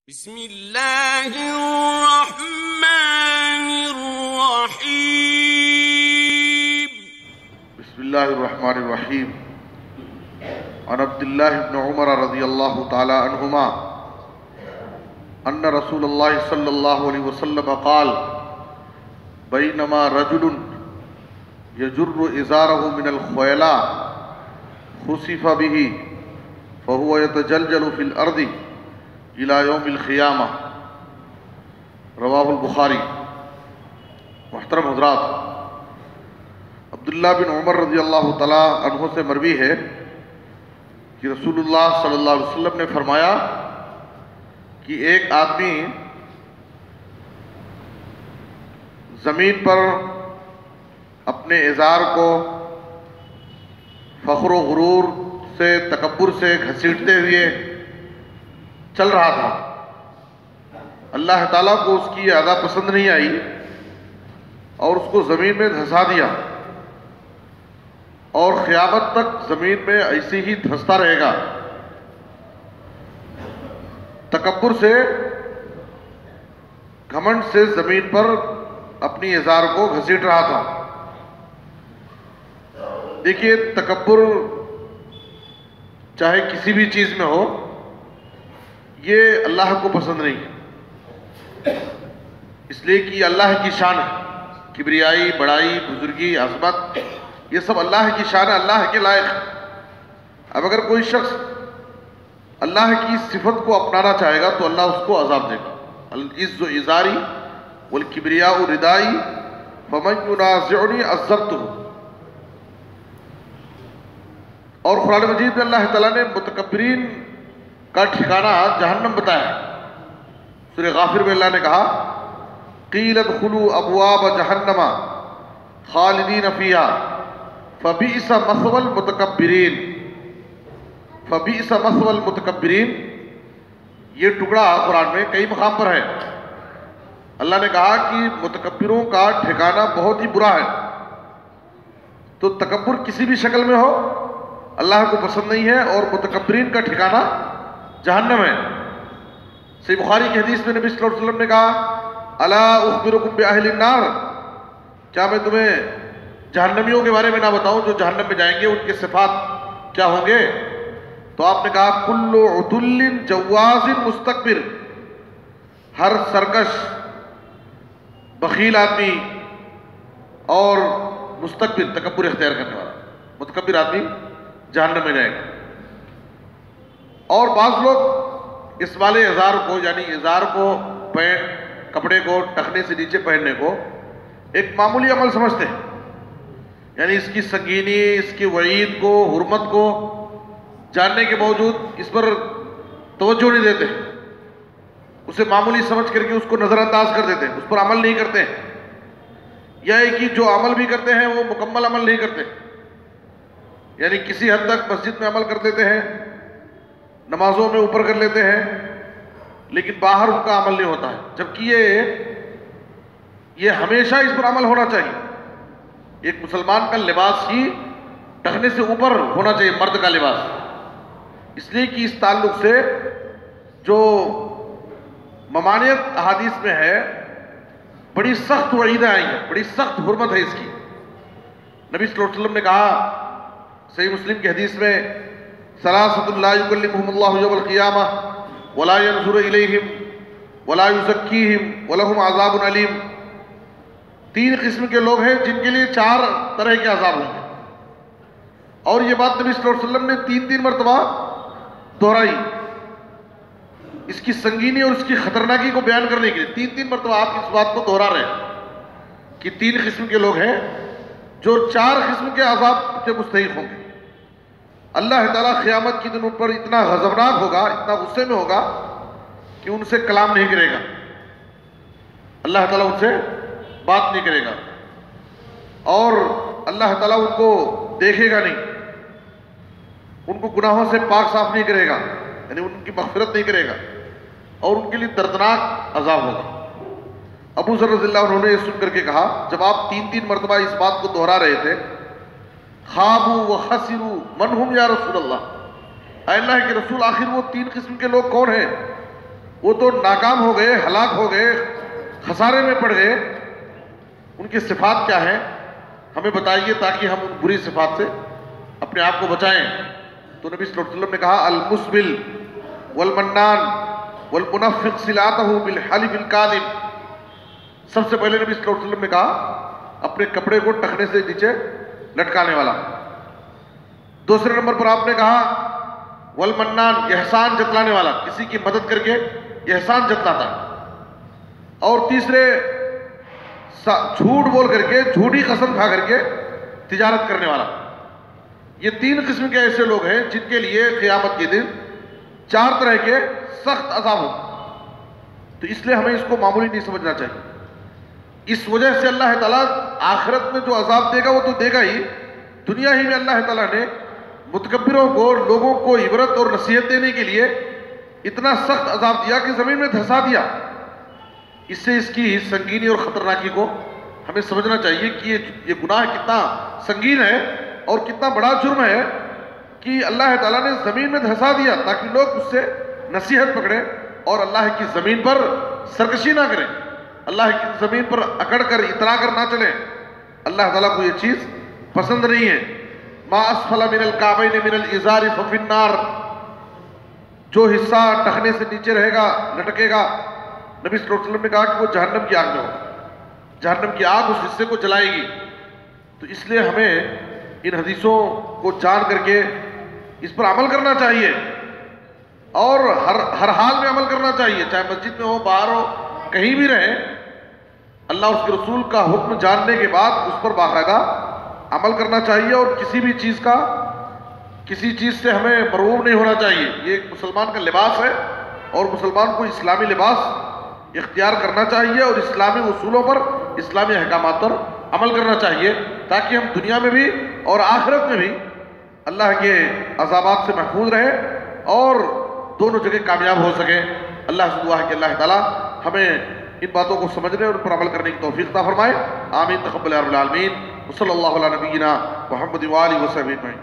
بسم اللہ الرحمن الرحیم بسم اللہ الرحمن الرحیم عن عبداللہ بن عمر رضی اللہ تعالی عنہما ان رسول اللہ صلی اللہ علیہ وسلم قال بینما رجل یجر ازارہ من الخویلاء خسف به فهو يتجلجل في الارض الى یوم القیامہ رواہ البخاری۔ محترم حضرات، عبداللہ بن عمر رضی اللہ تعالیٰ عنہ سے مروی ہے کہ رسول اللہ صلی اللہ علیہ وسلم نے فرمایا کہ ایک آدمی زمین پر اپنے ازار کو فخر و غرور سے، تکبر سے گھسیٹتے ہوئے چل رہا تھا۔ اللہ تعالیٰ کو اس کی یہ ادا پسند نہیں آئی اور اس کو زمین میں دھسا دیا، اور قیامت تک زمین میں ایسے ہی دھستا رہے گا۔ تکبر سے، گھمنڈ سے زمین پر اپنی ازار کو گھسیٹ رہا تھا۔ دیکھیے، تکبر چاہے کسی بھی چیز میں ہو، یہ اللہ کو پسند نہیں ہے، اس لیے کہ اللہ کی شان ہے۔ کبریائی، بڑائی، بزرگی، عظمت، یہ سب اللہ کی شان ہے، اللہ کے لائق ہے۔ اب اگر کوئی شخص اللہ کی صفت کو اپنانا چاہے گا تو اللہ اس کو عذاب دے گا۔ العز ازاری والکبریاء ردائی فمن ینازعنی عذرتہ۔ اور قرآن مجید میں اللہ تعالیٰ نے متکبرین کا ٹھکانہ جہنم بتایا ہے۔ سورہ غافر میں اللہ نے کہا قیل ادخلوا ابواب جہنم خالدین فیہا فبئس مثوى المتکبرین۔ فبئس مثوى المتکبرین، یہ ٹکڑا قرآن میں کئی مقام پر ہے۔ اللہ نے کہا کہ متکبروں کا ٹھکانہ بہت ہی برا ہے۔ تو تکبر کسی بھی شکل میں ہو اللہ کو پسند نہیں ہے، اور متکبرین کا ٹھکانہ جہنم ہے۔ صحیح بخاری کی حدیث میں نبی صلی اللہ علیہ وسلم نے کہا الا اخبرکم باہل النار، کیا میں تمہیں جہنمیوں کے بارے میں نہ بتاؤں جو جہنم میں جائیں گے، ان کے صفات کیا ہوں گے؟ تو آپ نے کہا کل عتل جواز مستکبر، ہر سرکش، بخیل آدمی اور مستکبر، تکبر اختیار کرنے والا متکبر آدمی جہنم میں جائے گا۔ اور بعض لوگ اس والے ازار کو، یعنی ازار کو، پینٹ، کپڑے کو ٹخنے سے نیچے پہننے کو ایک معمولی عمل سمجھتے ہیں، یعنی اس کی سنگینی، اس کی وعید کو، حرمت کو جاننے کے باوجود اس پر توجہ نہیں دیتے، اسے معمولی سمجھ کر کے اس کو نظر انداز کر دیتے ہیں، اس پر عمل نہیں کرتے ہیں، یا ہے کہ جو عمل بھی کرتے ہیں وہ مکمل عمل نہیں کرتے، یعنی کسی حد تک مسجد میں عمل کر لیتے ہیں، نمازوں میں اوپر کر لیتے ہیں، لیکن باہر ان کا عمل نہیں ہوتا ہے، جبکہ یہ ہمیشہ اس پر عمل ہونا چاہیے۔ ایک مسلمان کا لباس ہی ٹخنے سے اوپر ہونا چاہیے، مرد کا لباس، اس لیے کہ اس تعلق سے جو ممانعت احادیث میں ہے، بڑی سخت وعیدیں آئی ہیں، بڑی سخت حرمت ہے اس کی۔ نبی صلی اللہ علیہ وسلم نے کہا صحیح مسلم کی حدیث میں ثلاثۃ لا یکلمہم اللہ یوم القیامہ ولا ینظر الیہم ولا یزکیہم ولہم عذاب علیم۔ 3 قسم کے لوگ ہیں جن کے لیے 4 طرح کے عذاب ہوں گے، اور یہ بات نبی صلی اللہ علیہ وسلم نے 3 مرتبہ دہرائی، اس کی سنگینی اور اس کی خطرناکی کو بیان کرنے کے لیے 3 مرتبہ آپ اس بات کو دہرا رہے ہیں کہ 3 قسم کے لوگ ہیں جو 4 قسم کے عذاب کے مستحق ہوں گے۔ اللہ تعالیٰ قیامت کے دن ان پر اتنا غضبناک ہوگا، اتنا غصے میں ہوگا کہ ان سے کلام نہیں کرے گا، اللہ تعالیٰ ان سے بات نہیں کرے گا، اور اللہ تعالیٰ ان کو دیکھے گا نہیں، ان کو گناہوں سے پاک صاف نہیں کرے گا، یعنی ان کی مغفرت نہیں کرے گا، اور ان کے لیے دردناک عذاب ہوگا۔ ابو ذر رضی اللہ عنہ نے یہ سن کر کے کہا، جب آپ 3 مرتبہ اس بات کو دہرا رہے تھے، خابوا وخسروا من ہم یا رسول اللہ، اے اللہ کے رسول آخر وہ 3 قسم کے لوگ کون ہیں وہ تو ناکام ہو گئے، ہلاک ہو گئے، خسارے میں پڑ گئے. ان کی صفات کیا ہیں ہمیں بتائیے تاکہ ہم ان بری صفات سے اپنے آپ کو بچائیں. تو نبی صلی اللہ علیہ وسلم نے کہا المسبل والمنان والمنفق صلاتہ بالحلف الکاذب. سب سے پہلے نبی صلی اللہ علیہ وسلم نے کہا اپنے کپڑے کو ٹخنے سے نیچے لٹکانے والا. دوسرے نمبر پر آپ نے کہا والمنان احسان جتلانے والا، کسی کی مدد کر کے احسان جتلاتا. اور تیسرے جھوٹ بول کر کے، جھوٹی قسم کھا کر کے تجارت کرنے والا. یہ تین قسم کے ایسے لوگ ہیں جن کے لیے قیامت کے دن 4 طرح کے سخت عذاب ہوں. تو اس لیے ہمیں اس کو معمولی نہیں سمجھنا چاہیے. اس وجہ سے اللہ تعالیٰ آخرت میں جو عذاب دے گا وہ تو دے گا ہی، دنیا ہی میں اللہ تعالیٰ نے متکبروں کو، لوگوں کو عبرت اور نصیحت دینے کے لیے اتنا سخت عذاب دیا کہ زمین میں دھسا دیا. اس سے اس کی سنگینی اور خطرناکی کو ہمیں سمجھنا چاہیے کہ یہ گناہ کتنا سنگین ہے اور کتنا بڑا جرم ہے کہ اللہ تعالیٰ نے زمین میں دھسا دیا تاکہ لوگ اس سے نصیحت پکڑیں اور اللہ کی زمین پر سرکشی نہ کریں، اللہ کی زمین پر اکڑ کر اترا کر نہ چلیں. اللہ تعالیٰ کو یہ چیز پسند نہیں ہے. ما اسفل من الکعبین من الازار ففی النار. جو حصہ ٹخنے سے نیچے رہے گا، لٹکے گا، نبی صلی اللہ علیہ وسلم نے کہا کہ وہ جہنم کی آگ میں ہوگا. جہنم کی آگ اس حصے کو جلائے گی. تو اس لیے ہمیں ان حدیثوں کو جان کر کے اس پر عمل کرنا چاہیے اور ہر حال میں عمل کرنا چاہیے، چاہے مسجد میں ہو، باہر ہو، کہیں بھی رہیں. اللہ اور اس کے رسول کا حکم جاننے کے بعد اس پر باقاعدہ عمل کرنا چاہیے اور کسی بھی چیز کا، کسی چیز سے ہمیں مرعوب نہیں ہونا چاہیے. یہ ایک مسلمان کا لباس ہے اور مسلمان کو اسلامی لباس اختیار کرنا چاہیے اور اسلامی اصولوں پر، اسلامی احکامات پر عمل کرنا چاہیے تاکہ ہم دنیا میں بھی اور آخرت میں بھی اللہ کے عذابات سے محفوظ رہیں اور دونوں جگہ کامیاب ہو سکیں. اللہ سے دعا ہے کہ اللہ تعالیٰ ہمیں ان باتوں کو سمجھنے اور ان پر عمل کرنے کی توفیق عطا فرمائے. آمین. تقبل یا رب العالمین. وصلی اللہ علی نبینا محمد و آلہ وصحبہ اجمعین.